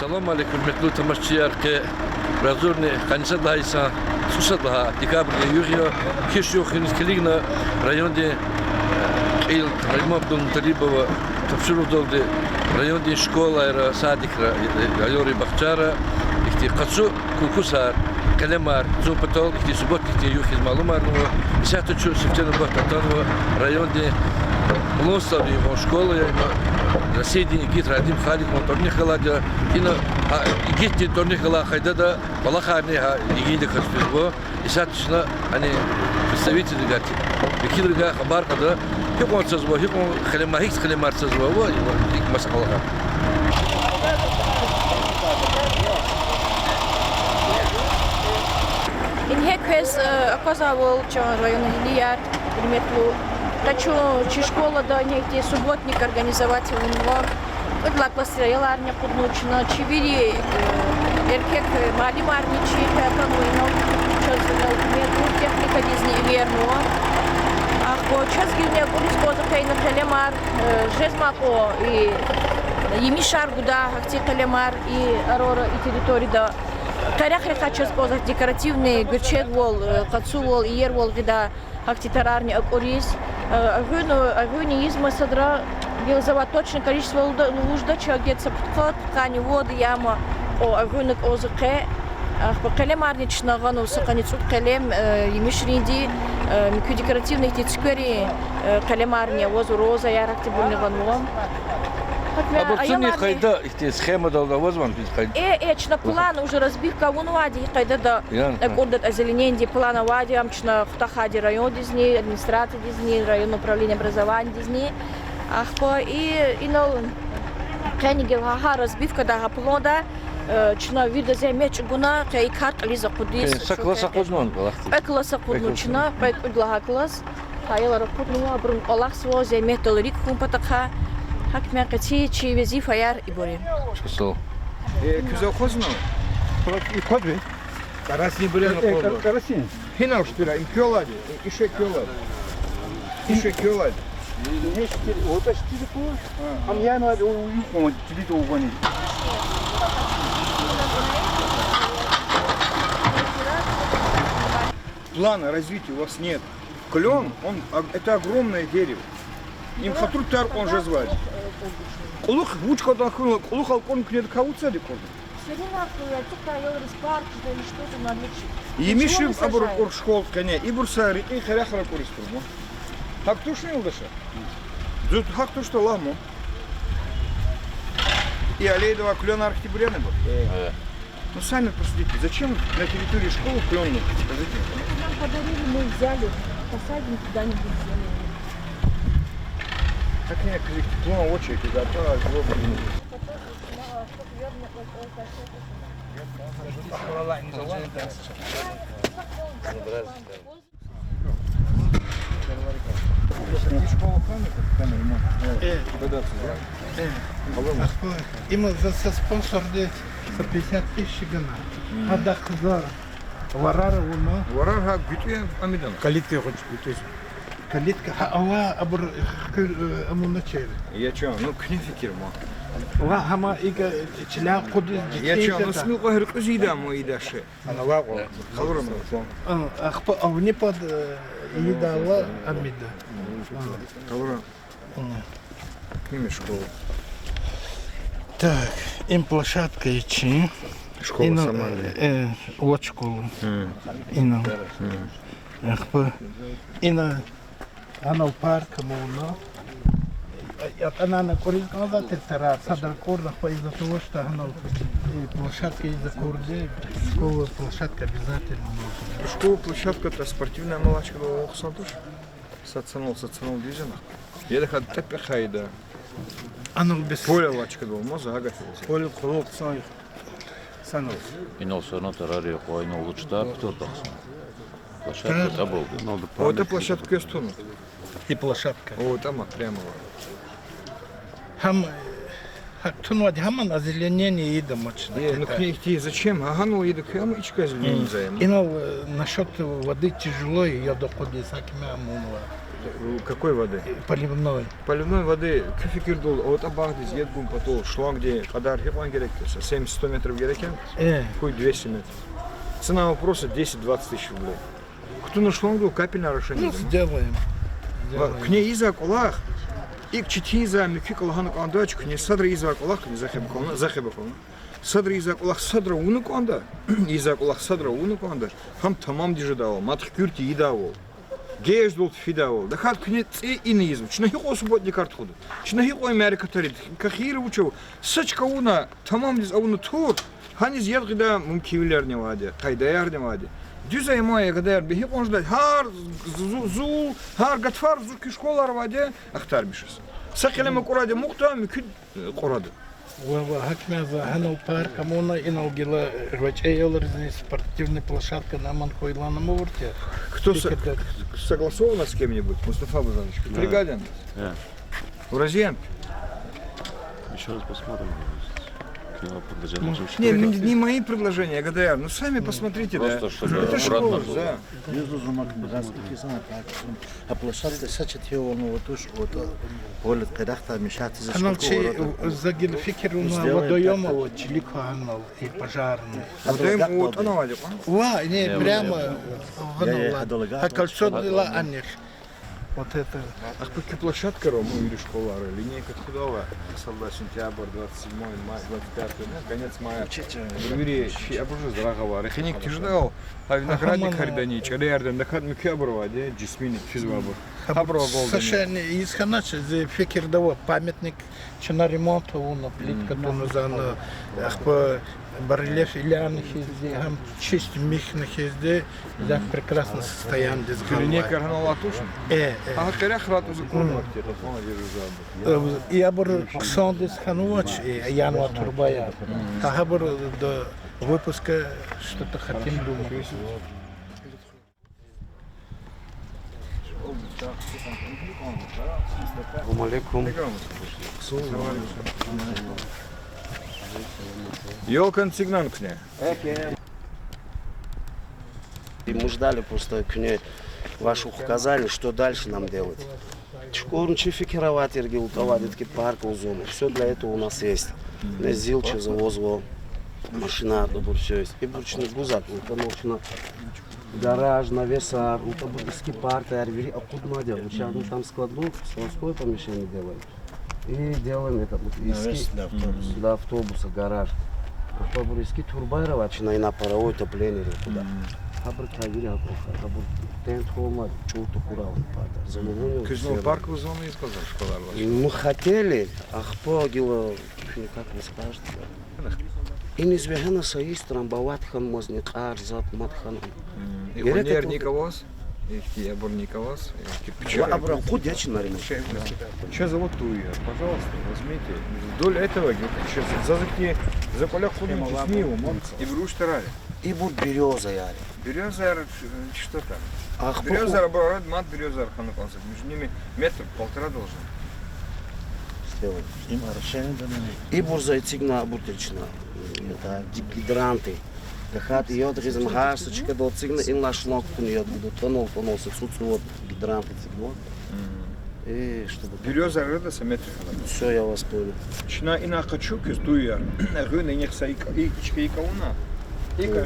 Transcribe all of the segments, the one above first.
Assalamu alaikum, hürmetli tamaşçılar ki razorni kanisa daysa susadaha dekabrda yuriyo kişiyo хинскилигна районде ил Раймабдун Талибова тапшыру долды районде школа ера садикра айори бахчара ихти кацу кукусар калемар зопатол ихти субботнихти юхиз малумарного исахту чу септембр бахтатанова районде лосави во школа Соседи гит радим халик моторних халадя кина гит торних хала хайдада балахарни ха игиде каспизбо исатшна они представители гати бекилга хабар када хикон сазбо хикон халема хикс халемар сазбо во ик масалага In Hekves оказывал район Ильяр, приметлу. Хочу чи школа да некий субботник организовать у него. Вот для классирования поднучно, чи вери эркек малимарничи, как он войнал, сейчас метод техника дизни верно. Ах, вот сейчас гильня будет поза кейна калемар, жезмако и емишар гуда, акти калемар и арора и территория да. Тарях река сейчас поза декоративный герчек вол, кацу вол, иер вол гида, акти тарарни акорис. Огонь из Масадра реализовать точное количество луждача, где-то подход, ткани, воды, яма, огонь озаке, покалемарнична гану саканицу калем, емишринди, микю декоративных тицкери, калемарния, возу роза, яракти бульный гану. А вот цены хайда, их схема долго возьмем, чна план уже разбивка вон вади, хайда да, гордат озеленение плана вади, амчна хтахади район дизни, администрация дизни, район управления образования дизни, ахпо и на книги гаха разбивка да плода, чна вида земеч гуна, кай карт ализа кудис. Сакласа куднон балахти. Экласа кудну чна, пэк удлага клас, хайла ракудну абрун алах сво земет толрик хумпатаха. Hakme kaçı çi vezi fayar ibori. Şusol. Güzel kozno. Kodvi. Karasni buraya koydu. Karasni. Hina uštira, im kjoladi, iše kjoladi. Iše kjoladi. Ne ştir, o da ştir bu. Am yani o yük mu? Çili de o bani. Плана развития у вас нет. Клен, это огромное дерево. Им хатруттар он же звать. Улух вучка да хру, улух алкон кнед кауца дикон. Емишим абур кор школ коне, ибурса рики харахара користурмо. Так тушни улдаша. Зут хак то что ламо. И аллеева клен архитектурный был. Ну сами посмотрите, зачем на территории школы клен нет? Нам подарили, мы взяли, посадим куда-нибудь землю. Так нет, клон очередь, да, то Има за спонсор де за 50 тысяч гана. Ада кызар. Варара ума. Варара битве амидан. Калитка хоч битве. Калитка ава абур амуначер. Я чё, ну кнификир ма. Ва хама ига чила куди. Я чё, ну смил гахр кузида мой даше. Ана вагу. Халурам. Ахпа авни под идала амида. Халурам. Кними школу. Так, им площадка ичи. Школа сама. Вот школу. Ина. Ахпа. Ина. Она в парке, мовно. Она на Курильском назад это садр корда, из-за того, что она площадка из-за корды, школа площадка обязательно нужна. Школа площадка это спортивная малачка до Охсантуш. Сацанул движена. Я доход тепе хайда. Она без Поле лачка до моза агафил. поле колок санов. İnol sonra tararıyor, o inol uçta tutardıksın. Площадка забыл. Вот это площадка Эстона. И площадка. Вот там прямо. Хам Тун вот хаман озеленение еда мочно. Ну к ней идти зачем? Ага, ну еду к яму, ичка зелень заем. И насчет воды тяжело, ее доходит сакими амунова. Какой воды? Поливной. Поливной воды кефикир дол, от абахдис едгум потол, шланг где кадар хиплан керек, 70-100 метров герекен, хоть 200 метров. Цена вопроса 10-20 тысяч рублей. Кто на шлангу капельное решение? Ну, сделаем. К ней изак Аллах, и к читиза мюки калахану кандачу, к ней садра изак Аллах, не захебакона. Садра изак Аллах садра уну канда, изак Аллах садра уну канда. Хам тамам дижедавал, матх кюрти едавал. Геж дол фидавал. Да хат к ней инизм. Чнахико субботник артхуду. Чнахико Америка тарит. Кахир учил. Сачка уна тамам диз ауну тур. Ханиз едгида мумкивилер не ваде, кайдаяр не ваде. Дюза ему я гадаяр бихи он ждать. Хар зул, хар гатфар зул кишколар ваде. Ахтар бишес. Сакелема кураде мухта мукид кураде. Хакме за Ханал парк, амуна и налгила рвачей спортивная площадка на Манхойлана Мурте. Кто согласовано с кем-нибудь? Мустафа Базанович, бригадин? Да. Уразиен? Еще раз посмотрим. Не, не мои предложения, ГДР. Ну сами посмотрите, просто, да. чтобы Это школа, да. А площадка сачет его, ну вот уж вот полет когда-то мешать за Ханал школу. загил фикер на водоема вот чилико Ханал и пожарный. Водоем вот она вадик, Ва, не прямо Ханал. А кольцо дела Анних. Вот это. Ах, поки площадка Рома или школа, линейка худова, солдат сентябрь, 27 мая, 25, конец мая. Юрий, я уже здравого. Рехник тяжело, а виноградник Харидани, Чадерден, Дахат Микяброва, где Джисмини, Физвабур. Хаброва Голден. Совершенно из Ханача, за фикер дава памятник, че на ремонт, он плитка, то назад, по барельеф Ильяных езде, там чист михных езде, да, в прекрасном состоянии. Линейка Арнала Тушин. А терях рату законно, где-то, по-моему, Я бы Ксандис Хануач и Януа Турбая. А бы до выпуска что-то хотим думать. Ёлкан сигнал к ней. И мы ждали просто к ней ваших указаний, что дальше нам делать. Школу фикировать, иргилтовать, парк узон. Все для этого у нас есть. Зилче завозло, машина, добр, все есть. И бурчный гузак, это научно. Гараж, навеса, автобусский парк, арвери, а куда мы делаем? Сейчас мы там складское помещение делаем. И делаем это для автобуса, гараж. По-бурски турбайровать на паровой отопление туда. Парк зоны и сказал школа. Мы хотели, а погило, как вы скажете. И не звягана союз трамбовать хан мозник арзат матхан. И вольер Николас, и Абур Николас, и Абра ходячий на ремонт. Сейчас зовут Туя, пожалуйста, возьмите. Вдоль этого, сейчас за поля ходим с ним, и беруш тарали. И будет береза, яри. Береза, что там? Береза, оборот, мат береза, хануканцев. Между ними метр, полтора должен. Сделать. И бурза и цигна бутыльчина. Это гидранты. Дахат йод ризм гасочка до цигна и наш лок йод будут тонул се цуцу гидранты цигно. И чтобы береза рыда са метр. Все, я вас понял. Чина и на качук из туя. Рыны них са и кауна. Ика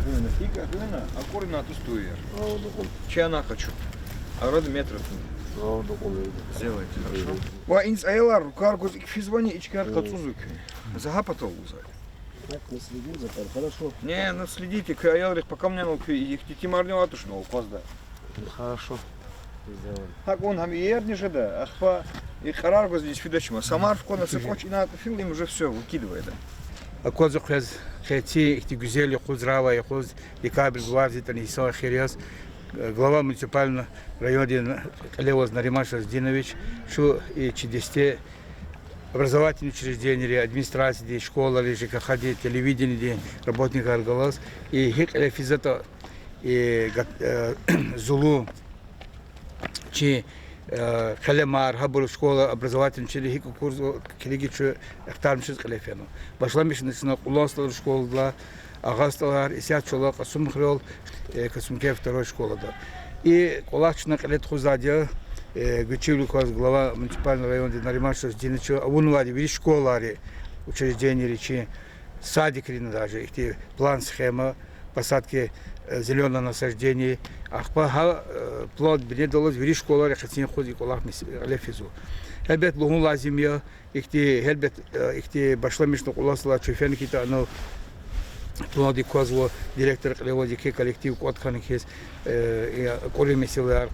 гына, а корна ту туя. Чья на хочу. А рода метр. Сделайте, хорошо. Ва инс айлар каргуз и физвани ичкар кацузук. Загапатал узай. Мы следим за этим, хорошо. Не, ну следите, к аялрих пока мне ну их тимарню атушнул, козда. Хорошо. Сделаем. Так он хам ерни же да, ахпа и хараргуз здесь фидачма. Самар в кона сыкоч и на фил им уже все выкидывает. А коза хез хети их гузели хузрава и хуз и кабель гвардии Исаа Хириас, глава муниципального района Левоз Наримаш Раздинович, что и 10 образовательные учреждения, администрации, школа, ЖКХ, телевидение, работники Аргалас, и Хикля Физата, и Зулу, чи Калемар, Хабур школа образовательный через курс коллеги что актармшиз калефено. Башламиш начина уласлар школа, агасталар, исят шола касум хрол, касумке второй школа да. И колачна калет хузадия, Гучевлюк глава муниципального района Наримаша Диничо, Авунвади, вид школари, учреждения речи, садик даже, их план схема, посадки зеленого насаждения, ахпа плод бедолос вириш школа рехатин ходи колах лефизу. Хелбет лугун лазимия, хелбет башламишно коласла чуфенкита, но плоди козло директор леводики коллектив котханихис колемисилар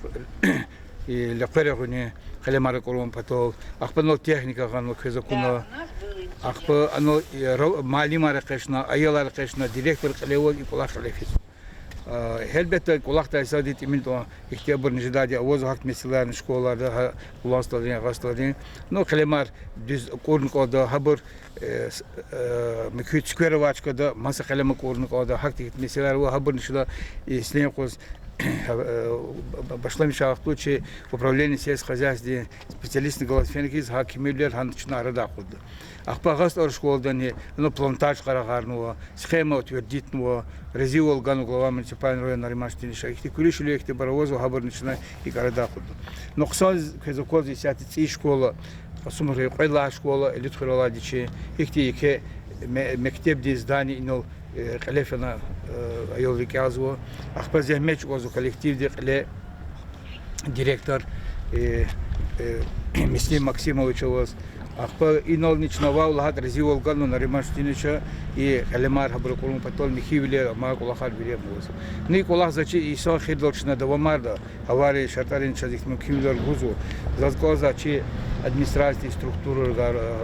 и лекарегуни халемара колон патол, ахпа но техника ганно хезакуна. Ахпа оно малимара кешна, аялар кешна директор леводи колах лефизу. Elbette kulakta isadit iminto ihtiyabur nijidadi avoz hakt meselerin şkollarda ulaştırılıyor, rastlanıyor. No kalemar düz korun koda habur müküt square vaçkada masa kalema korun koda hakt meseleler ve habur nişla İslam koz başlamış ağıtlı ki upravlение сельскохозяйственных специалистов голосфенкиз hakimler hançına arada kurdu. Ахпагас школдан но плантаж карагарнуа схема утвердитнуа резивол гану глава муниципального района Наримаштини шахти кулишли ихти баровозу хабарнична и гарада худу. Но ксан кезокоз исяти школа сумре qayla школа элит хроладичи ихти ике мектебди здание инол калефена айолвикязво ахпаз меч озу коллективде кале директор Мислим Максимович was ахпа инол ничнова улахат резивол гану Наримаштинича и калемар хабр колун патол михивле ма колахат бире бус ни колах зачи иса хидолчна давамарда авари шартарин чазих мухивлер гузу зазгоза чи администрации структуры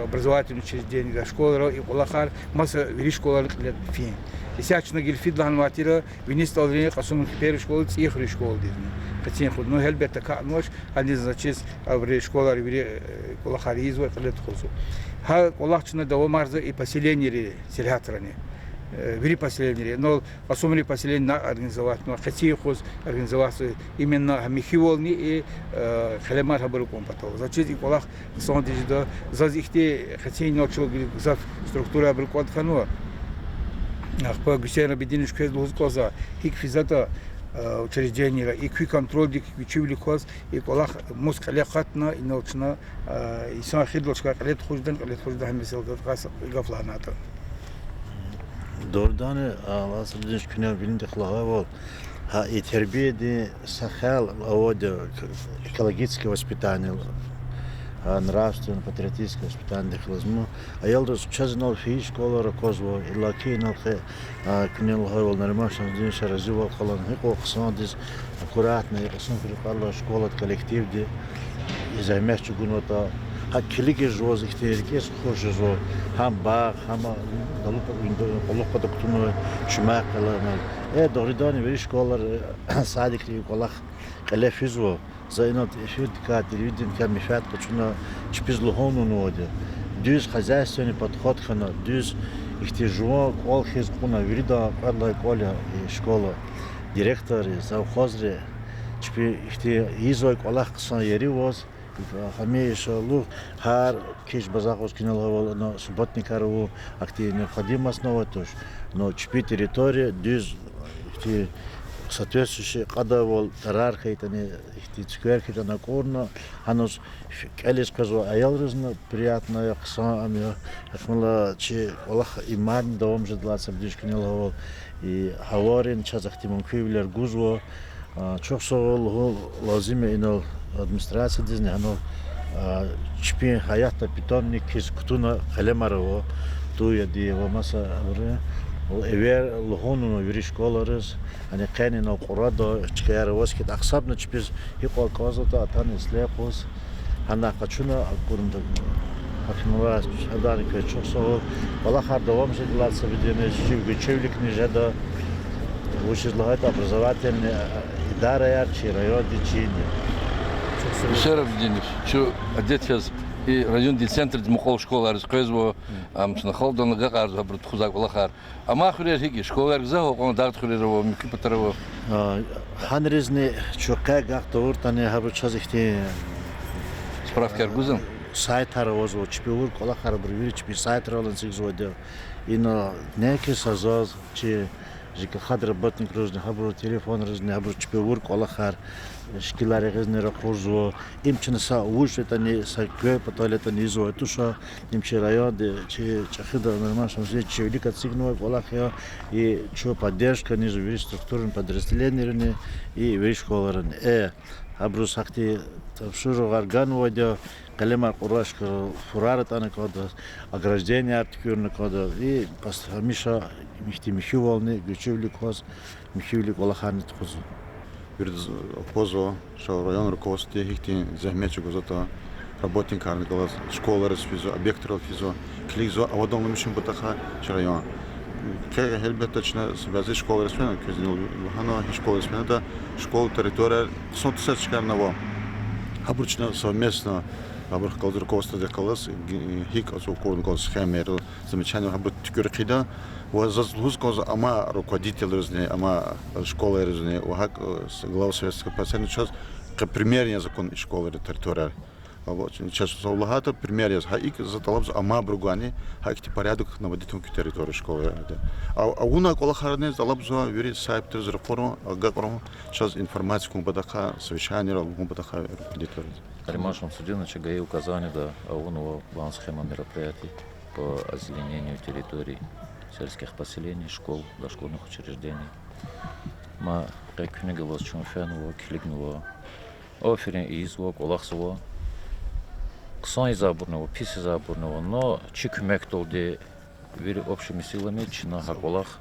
образовательных учреждений школы и колахар маса вириш школы фин исячна гильфидлан ватира винисталрин касум пер школы ихри школы хотим худ но хелбета канош они зачис аври школа вири колахаризу это хозу ха колахчна давамарда и поселение сельхатране вири поселение но особенно поселение организовать но хотим хоз организовать именно михиволни и халемар хабаруком потом зачис и колах сондижда зазихте хотим ночью за структура брикот хано ахпа гусейна бединиш кез глаза хик физата учреждения и контроль диквичивли хоз и колах мускале хатна и научна и сан хидлошка лет хуждан хамисел гас гафланата Doğrudan aslında düşünüyorum bilin diklaha var. Ha и тербиеди сахал аводе экологическое воспитание, нравственное, патриотическое воспитание дихлазму. А я лдос чазнал фи школа ракозво и лакинал хе книл хавал Наримашан дин шаразивал халан хико хсандис аккуратно и хсан фрикалла школа коллектив де изаймеш чугунота ها کلیک جواز اختیاریش خوش جو هم باغ هم دلوپ دکتون شما کلام دوریدانی ویش کالر سعی کردی کلاخ کلافیزو زینات افید کات دیدیم که میفاد کچونا چپیزلوهانو نوده دوز خزایستانی подход خنا دوز احتیاجوا کال خیز کنا ویردا کارلای کالا شکولا دиректори завхозре چپی احتیاجوی کلاخ کسان یری واس Хамеша лук хар киш базахос киналговал на субботникарову активно необходимо основа тоже, но чпи территория дюз эти соответствующие кадавол тарарха это не эти скверки это на корно, анус келес казу аялрызно приятно яксан ами ахмала че Аллах иман давам же 20 дюж киналговал и хаварин чазахтимон кивлер гузво чоксол лазиме инал администрация дизне оно чпи хаята питомник кис кутуна халемарово туя диева маса авре эвер лохону вири школарыз ани кани на курадо чкаяра воскит аксабна чпиз хикол казота атан ислепос ана качуна акурунда ахмула адари ке чоксол бала хар давам жедлаца видене чевлик нижеда учреждает образовательная идара ярче район дичини Шеров Диниш, что одет сейчас и район центр Дмухол школа рассказывал, нахал до нагар за брат хузак балахар. А махурер хиги школа разговор, он дат хуреров, микипатеров. ханрезне чокай гахтор тане хабу чазихте Справки аргузом? Сайтара озо, чипиур кола харбр вiri чипи сайтара лан сигзоде. Ино неки сазоз чи жика хад работник рожны хабру телефон рожны хабру чипиур кола хар шкилари гызны ракурзо имчина са уж это не сакве потом это не изо это что имчи районы чи чахида нормально что чи велика сигнал кола хя и что поддержка ниже вiri структурным подразделениям и вiri школарен хабру сахти шуру гарган водя Калема Курашка, Фураратана кода, ограждение артикюрна кода, и Миша Михтимихиволны, Гючевли коз, Михивли Колахарни тхозу. Перед позо, что район руководстве ихти захмечу газета работник арникалас, школа расфизо, объект расфизо, клизо, а вот он мишим батаха район. Как хельбеточно связи школа расфизо, казнил Лухано, школа расфизо, это школа территория, сотсячкарного. Обычно совместно Абрах калдыр руководство декалас, хик азукорн калс хэмер, замечание абрах тикуркида, возлуз калс ама руководитель разные, ама школы разные, вахак глава советского пациента сейчас как примерный закон школы территории. Вот сейчас заулахата примерный, хаик заталабз ама бругани, хаик ти порядок наводить на территорию школы. А уна колахарне залабзо вери сайт из реформу, гакрому сейчас информацию бадаха совещание бадаха руководитель. Наримашем судебном ЧГИ указания до ООН план схема мероприятий по озеленению территорий сельских поселений, школ, дошкольных учреждений. Мы рекомендовали чемпиону, кликнули оферин и извок, улахсово, ксон изабурного, пис изабурного, но чикмек толде вери общими силами чина хаколах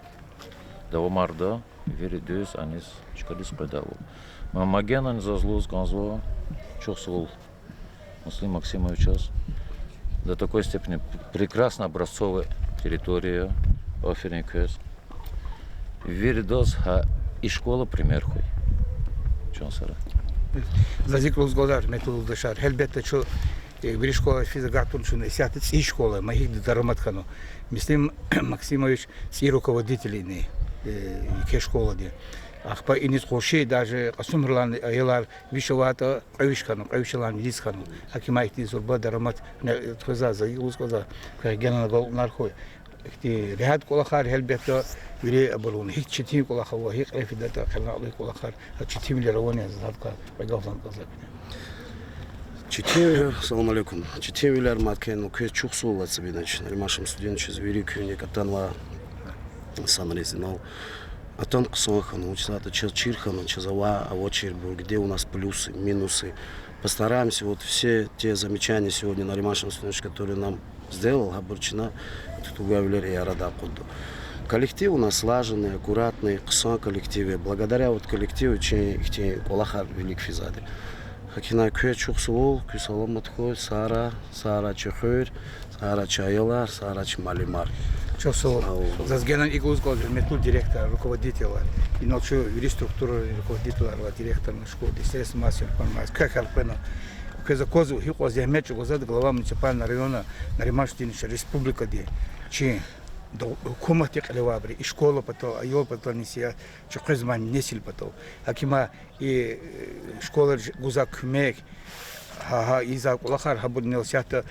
до омарда вери дөз анис чкалис предалу. Мы магенан зазлуз ганзо Чохсул Муслим Максимович до такой степени прекрасно образцовая территория оферный квест. Веридос и школа пример хуй. Чонсара. Зазиклус годар метул дешар. Хелбетте чо вери школа физагатун чо не сятец и школа махид дараматкано. Муслим Максимович си руководители не ке школа де. Ахпа инис хоши даже асумрлан аялар вишавата авишкану авишалан дискану акимайти зурба дарамат тхоза заилус коза кагена гол нархой ихти рехат колахар хелбета вире абалун хич чити колахава хик эфидата хана колахар чити миллионы задка багафлан коза Чити, салам алейкум. Чити миллиард маткену кэ чухсула цебинач наримашем студент вери кюне катанва санрезинал. А там ксохан, учится чирхан, чазава, а вот чирбу, где у нас плюсы, минусы. Постараемся вот все те замечания сегодня на Римашем студенте, которые нам сделал, Габурчина, тут уговели я рада коду. Коллектив у нас слаженный, аккуратный, ксон коллективе. Благодаря вот коллективу, чей колахар велик физады. Хакина кэ чухсул, кюсалом отхой, Сара чехыр, Сара чайолар, Сара чмалимар. Чосо зазгенан игуз гол метод директор, руководителя, и ночью вери структура руководителя, директор на школе, средств массовой информации, как алпена. Когда козу хико займет, гозад глава муниципального района Наримашевская республика де, чи до комнаты клевабри, и школа потом, а его потом неся, что хозман несил потом, акима и школа гузак мек. Иза колахар хабуд нелсята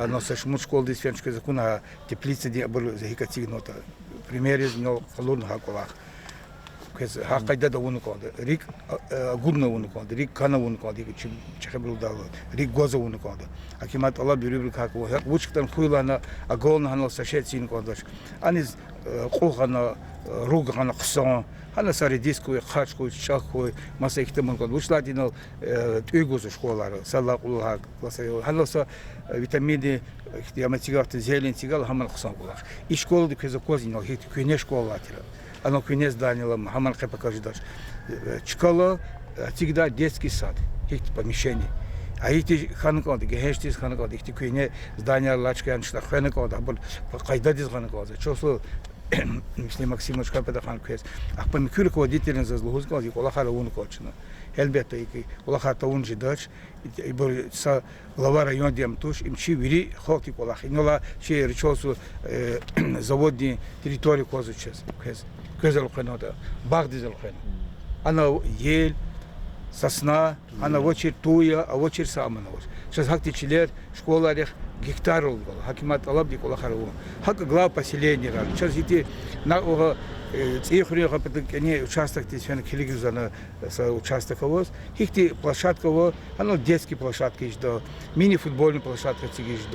носа шмут школ дисфенчка закуна теплица де абу захикатигнота пример из него халун хаколах кез хакайда да унукода рик гудна унукода рик кана унукода чехабру дал рик гоза унукода акимат алла бирибл хако вучктан хуйлана агон ханал сашетсин кодаш анис қоғана ругана қсон хана сари диску хачку чаху маса ихтемон код вушладинал түйгөз школалары саллақуллах класса ханоса витамины ихтияматигарты зелен тигал хаман қсон булах и школды кезо козинал хит күне школатира оно күне зданила хаман қепакаждаш чкала всегда детский сад хит помещение. А эти ханкоды, гехештис ханкоды, эти куине здания лачкан шла ханкода, был кайдадис ханкода. Чосло Муслим Максимович капета ханкес. А по микуль руководитель зазлугуз коди колахара ункочна. Элбета ики колахата унжидач, и был са глава района диамтуш, им чи вири хоти колахи. Нола чи речосу заводни территории козучес. Кезал ханода, багдизал хан. Она ел сосна, она в очередь туя, а в очередь самана. Сейчас хактичилер, школарях гектар oldu. Hakimat alab dik ola xarу. Хак глав поселения рад. Сейчас эти на цифры не участок здесь фен килигзана участок воз. Хихти площадка во, оно детские площадки есть, мини-футбольная площадка есть,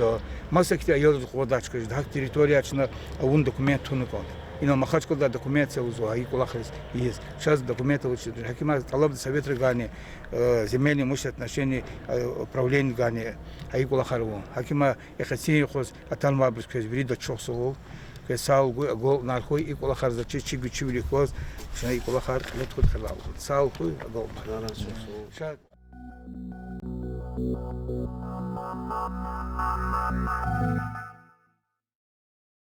масса ёрз ходачка есть, хак территория ачна он документ тунукон. И на Махачкалда документы узу, а их улахрис есть. Сейчас документы учат. Хакимат талаб совет регани, земельные имущественные отношения, управление гани, а их улахару. Хакима эхатсини хос аталма брискез брида чохсовол. Саул гол нархой их улахар за чичи гучивли хос, что их улахар летхут халал. Саул хуй гол. Сейчас.